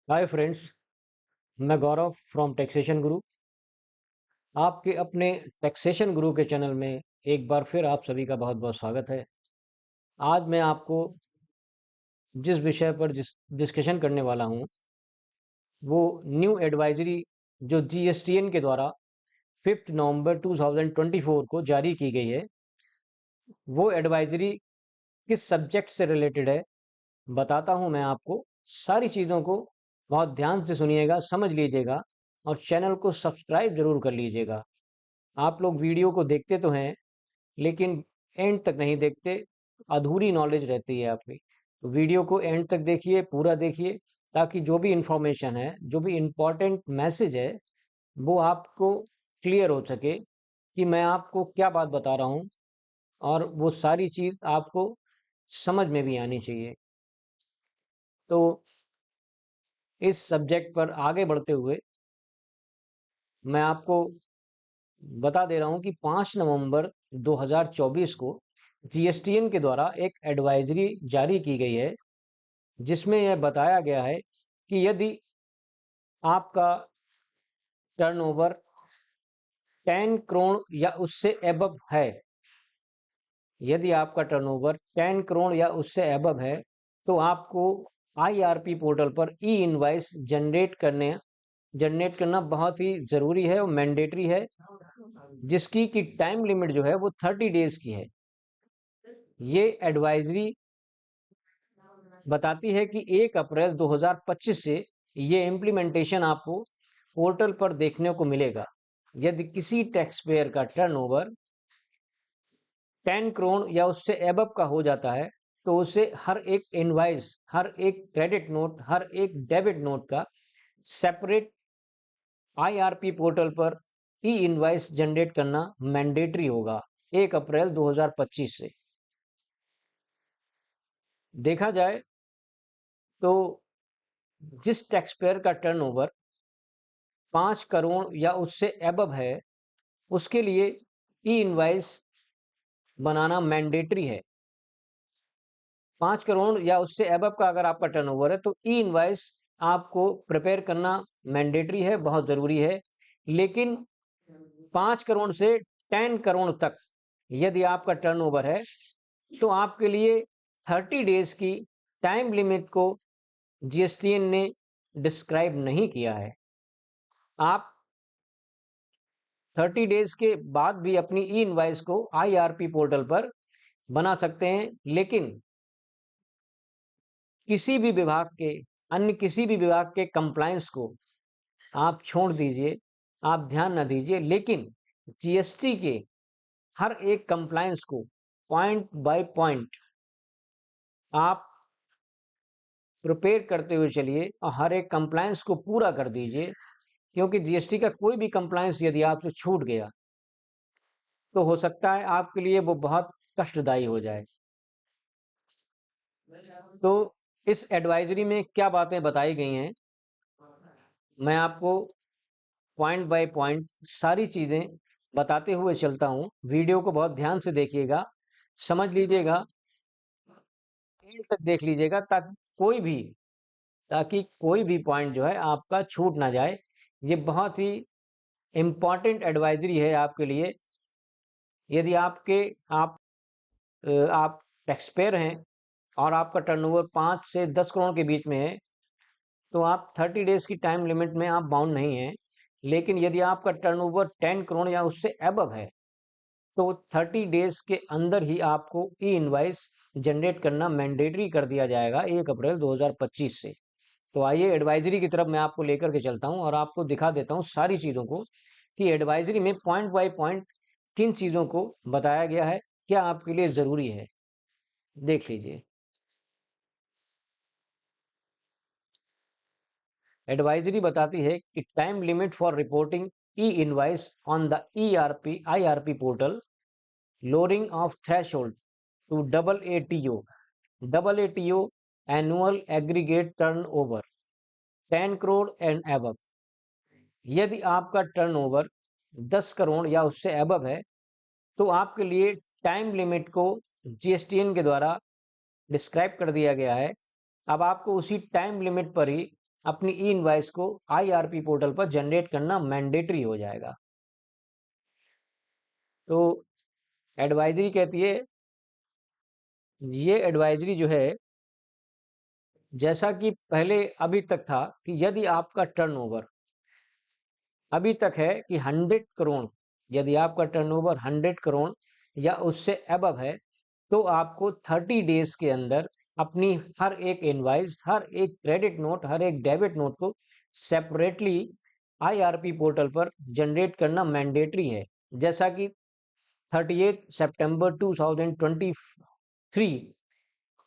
Hi friends, मैं गौरव from taxation गुरु। आपके अपने टैक्सेशन गुरु के चैनल में एक बार फिर आप सभी का बहुत बहुत स्वागत है। आज मैं आपको जिस विषय पर डिस्कशन करने वाला हूँ वो न्यू एडवाइजरी जो जीएसटीएन के द्वारा 5 नवंबर 2024 को जारी की गई है। वो एडवाइजरी किस सब्जेक्ट से रिलेटेड है बताता हूँ मैं आपको। सारी चीज़ों को बहुत ध्यान से सुनिएगा, समझ लीजिएगा और चैनल को सब्सक्राइब जरूर कर लीजिएगा। आप लोग वीडियो को देखते तो हैं लेकिन एंड तक नहीं देखते, अधूरी नॉलेज रहती है आपकी। तो वीडियो को एंड तक देखिए, पूरा देखिए, ताकि जो भी इंफॉर्मेशन है, जो भी इम्पोर्टेंट मैसेज है, वो आपको क्लियर हो सके कि मैं आपको क्या बात बता रहा हूँ और वो सारी चीज़ आपको समझ में भी आनी चाहिए। तो इस सब्जेक्ट पर आगे बढ़ते हुए मैं आपको बता दे रहा हूं कि 5 नवंबर 2024 को जीएसटीएन के द्वारा एक एडवाइजरी जारी की गई है, जिसमें यह बताया गया है कि यदि आपका टर्नओवर 10 करोड़ या उससे एबव है, यदि आपका टर्नओवर 10 करोड़ या उससे एबव है, तो आपको आईआरपी पोर्टल पर ई इनवाइस जनरेट करना बहुत ही ज़रूरी है और मैंडेटरी है, जिसकी की टाइम लिमिट जो है वो 30 डेज की है। ये एडवाइजरी बताती है कि 1 अप्रैल 2025 से ये इम्प्लीमेंटेशन आपको पोर्टल पर देखने को मिलेगा। यदि किसी टैक्स पेयर का टर्नओवर 10 करोड़ या उससे एबव का हो जाता है, तो उसे हर एक इनवाइस, हर एक क्रेडिट नोट, हर एक डेबिट नोट का सेपरेट आईआरपी पोर्टल पर ई इनवाइस जनरेट करना मैंडेटरी होगा 1 अप्रैल 2025 से। देखा जाए तो जिस टैक्स पेयर का टर्नओवर 5 करोड़ या उससे एबव है, उसके लिए ई इनवाइस बनाना मैंडेटरी है। 5 करोड़ या उससे एबव का अगर आपका टर्नओवर है तो ई इनवाइस आपको प्रिपेयर करना मैंडेटरी है, बहुत ज़रूरी है। लेकिन 5 करोड़ से 10 करोड़ तक यदि आपका टर्नओवर है, तो आपके लिए 30 डेज की टाइम लिमिट को जीएसटीएन ने डिस्क्राइब नहीं किया है। आप 30 डेज के बाद भी अपनी ई इनवाइस को आईआरपी पोर्टल पर बना सकते हैं, लेकिन किसी भी विभाग के अन्य किसी भी विभाग के कंप्लायंस को आप छोड़ दीजिए, आप ध्यान न दीजिए, लेकिन जीएसटी के हर एक कंप्लायंस को पॉइंट बाय पॉइंट आप प्रिपेयर करते हुए चलिए और हर एक कंप्लायंस को पूरा कर दीजिए, क्योंकि जीएसटी का कोई भी कंप्लायंस यदि आपसे छूट गया तो हो सकता है आपके लिए वो बहुत कष्टदायी हो जाए। तो इस एडवाइजरी में क्या बातें बताई गई हैं, मैं आपको पॉइंट बाय पॉइंट सारी चीज़ें बताते हुए चलता हूँ। वीडियो को बहुत ध्यान से देखिएगा, समझ लीजिएगा, एंड तक देख लीजिएगा, ताकि कोई भी पॉइंट जो है आपका छूट ना जाए। ये बहुत ही इम्पॉर्टेंट एडवाइजरी है आपके लिए। यदि आप टैक्स पेयर हैं और आपका टर्नओवर 5 से 10 करोड़ के बीच में है, तो आप 30 डेज की टाइम लिमिट में आप बाउंड नहीं हैं। लेकिन यदि आपका टर्नओवर 10 करोड़ या उससे एबव है, तो 30 डेज के अंदर ही आपको ई इनवाइस जनरेट करना मैंडेटरी कर दिया जाएगा 1 अप्रैल 2025 से। तो आइए एडवाइजरी की तरफ मैं आपको लेकर के चलता हूं और आपको दिखा देता हूं सारी चीज़ों को कि एडवाइजरी में पॉइंट बाय पॉइंट किन चीज़ों को बताया गया है, क्या आपके लिए ज़रूरी है। देख लीजिए। एडवाइजरी बताती है कि time limit for reporting E invoice on the ERP IRP portal, lowering of threshold to AATO, AATO annual aggregate turnover 10 crore and above. यदि आपका टर्नओवर 10 करोड़ या उससे एबव है, तो आपके लिए टाइम लिमिट को जीएसटीएन के द्वारा डिस्क्राइब कर दिया गया है। अब आपको उसी टाइम लिमिट पर ही अपनी ई इनवाइस को आईआरपी पोर्टल पर जनरेट करना मैंडेटरी हो जाएगा। तो एडवाइजरी कहती है, ये एडवाइजरी जो है, जैसा कि पहले अभी तक था कि यदि आपका टर्नओवर अभी तक है कि 100 करोड़, यदि आपका टर्नओवर 100 करोड़ या उससे अबव है, तो आपको 30 डेज के अंदर अपनी हर एक इनवाइस, हर एक क्रेडिट नोट, हर एक डेबिट नोट को सेपरेटली आईआरपी पोर्टल पर जनरेट करना मैंडेटरी है। जैसा कि 38 सितंबर 2023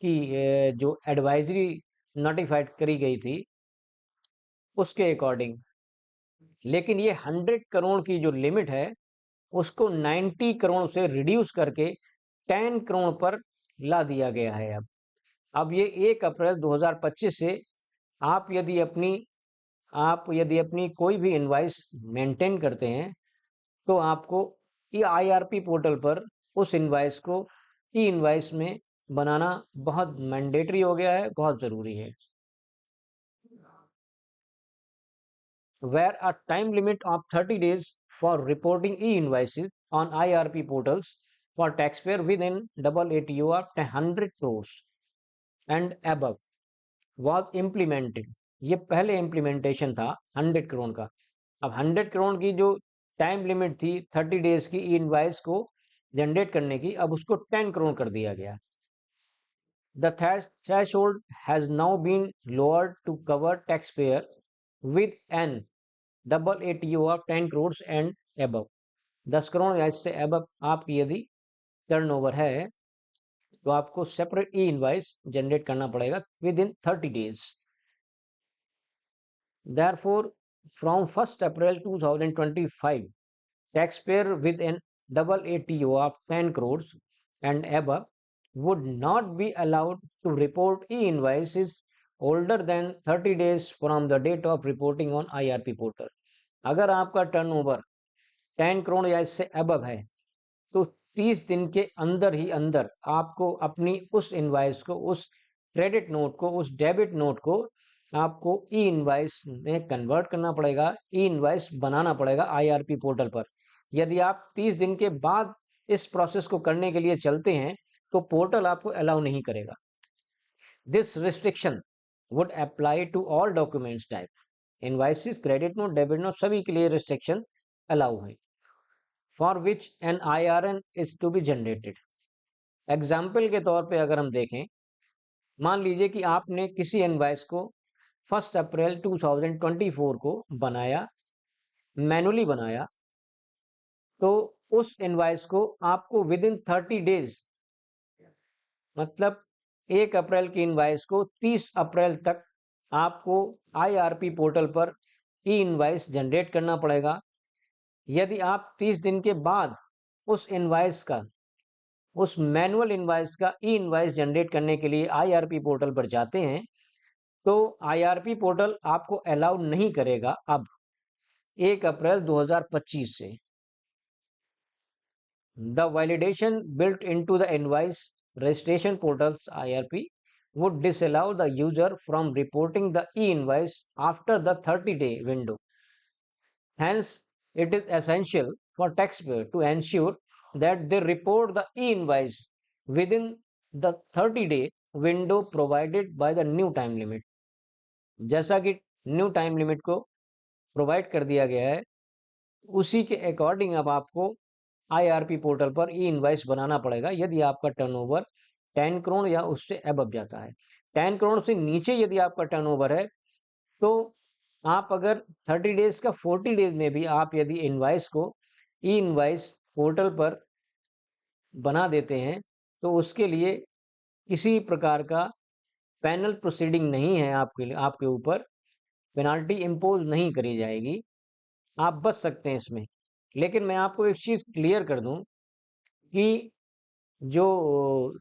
की जो एडवाइजरी नोटिफाइड करी गई थी उसके अकॉर्डिंग। लेकिन ये 100 करोड़ की जो लिमिट है उसको 90 करोड़ से रिड्यूस करके 10 करोड़ पर ला दिया गया है। अब ये 1 अप्रैल 2025 से आप यदि अपनी कोई भी इनवाइस मेंटेन करते हैं, तो आपको ये आईआरपी पोर्टल पर उस इनवाइस को ई इनवाइस में बनाना बहुत मैंडेटरी हो गया है, बहुत ज़रूरी है। Where a time limit of 30 days for reporting e-invoices on IRP portals for taxpayer within double ATO of 100 crores and above was implemented। ये पहले इम्प्लीमेंटेशन था 100 करोड़ का। अब 100 करोड़ की जो टाइम लिमिट थी 30 डेज की ई इनवाइस को जनरेट करने की, अब उसको 10 करोड़ कर दिया गया। The threshold has now been lowered to cover taxpayer with an double ATO of 10 crores and above। 10 crore या इससे above आपकी यदि टर्नओवर है, तो आपको सेपरेट ई इनवाइस जनरेट करना पड़ेगा with in 30 days. Therefore, from 1st April 2025, taxpayer with an double ATO of 10 crores and above would not be allowed to report e-invoices older than 30 days from the date of reporting on IRP portal। अगर आपका turnover 10 crore या इससे above है, तो 30 दिन के अंदर ही अंदर आपको अपनी उस इनवाइस को, उस क्रेडिट नोट को, उस डेबिट नोट को आपको ई इनवाइस में कन्वर्ट करना पड़ेगा, ई इनवाइस बनाना पड़ेगा आईआरपी पोर्टल पर। यदि आप 30 दिन के बाद इस प्रोसेस को करने के लिए चलते हैं, तो पोर्टल आपको अलाउ नहीं करेगा। This restriction would apply to all documents type, invoices, credit note, debit note, सभी के लिए रिस्ट्रिक्शन अलाउ है। For which an IRN is to be generated. Example के तौर पे अगर हम देखें, मान लीजिए कि आपने किसी इनवाइस को 1 अप्रैल 2024 को बनाया, मैनुअली बनाया, तो उस इनवाइस को आपको विद इन 30 डेज, मतलब 1 अप्रैल की इनवाइस को 30 अप्रैल तक आपको आईआरपी पोर्टल पर ई इनवाइस जनरेट करना पड़ेगा। यदि आप 30 दिन के बाद उस इनवाइस का, उस मैनुअल इनवाइस का ई इनवाइस जनरेट करने के लिए आईआरपी पोर्टल पर जाते हैं, तो आईआरपी पोर्टल आपको अलाउ नहीं करेगा अब 1 अप्रैल 2025 से। The validation built into the invoice registration portals IRP would disallow the user from reporting the e-invoice after the 30-day window। Hence, it is essential for taxpayer to ensure that they report the e-invoice within the 30-day window provided by the new time limit। जैसा कि new time limit को provide कर दिया गया है, उसी के according अब आपको आईआरपी पोर्टल पर ई इनवाइस बनाना पड़ेगा यदि आपका टर्नओवर 10 करोड़ या उससे अबव जाता है। 10 करोड़ से नीचे यदि आपका टर्नओवर है, तो आप अगर 30 डेज का 40 डेज में भी आप यदि इनवाइस को ई इनवाइस पोर्टल पर बना देते हैं, तो उसके लिए किसी प्रकार का पैनल प्रोसीडिंग नहीं है, आपके ऊपर पेनाल्टी इम्पोज नहीं करी जाएगी, आप बच सकते हैं इसमें। लेकिन मैं आपको एक चीज़ क्लियर कर दूं कि जो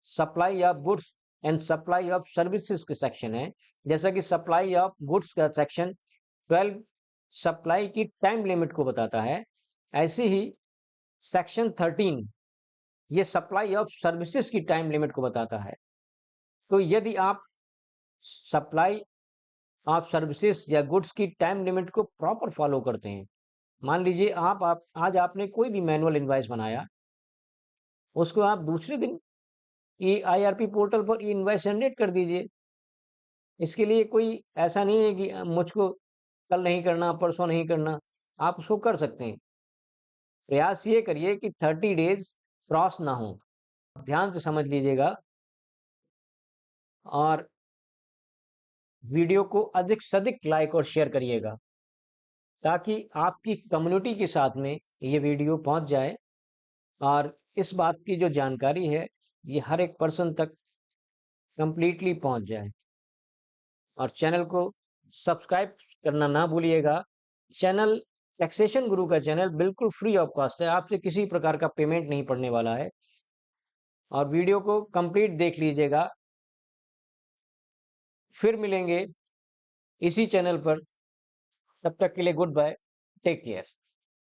supply of goods and supply of services के सेक्शन है, जैसा कि सप्लाई ऑफ गुड्स का सेक्शन 12 सप्लाई की टाइम लिमिट को बताता है, ऐसे ही सेक्शन 13 ये सप्लाई ऑफ सर्विसेज की टाइम लिमिट को बताता है। तो यदि आप सप्लाई आप सर्विसेज या गुड्स की टाइम लिमिट को प्रॉपर फॉलो करते हैं। मान लीजिए आप आज आपने कोई भी मैनुअल इनवॉइस बनाया, उसको आप दूसरे दिन ई आईआरपी पोर्टल पर ई इनवॉइस जनरेट कर दीजिए। इसके लिए कोई ऐसा नहीं है कि मुझको कल नहीं करना, परसों नहीं करना, आप उसको कर सकते हैं। प्रयास ये करिए कि 30 डेज़ क्रॉस ना हो। ध्यान से समझ लीजिएगा और वीडियो को अधिक से अधिक लाइक और शेयर करिएगा, ताकि आपकी कम्युनिटी के साथ में ये वीडियो पहुंच जाए और इस बात की जो जानकारी है, ये हर एक पर्सन तक कंप्लीटली पहुंच जाए। और चैनल को सब्सक्राइब करना ना भूलिएगा। चैनल टैक्सेशन गुरु का चैनल बिल्कुल फ्री ऑफ कॉस्ट है, आपसे किसी प्रकार का पेमेंट नहीं पड़ने वाला है। और वीडियो को कंप्लीट देख लीजिएगा। फिर मिलेंगे इसी चैनल पर, तब तक के लिए गुड बाय, टेक केयर।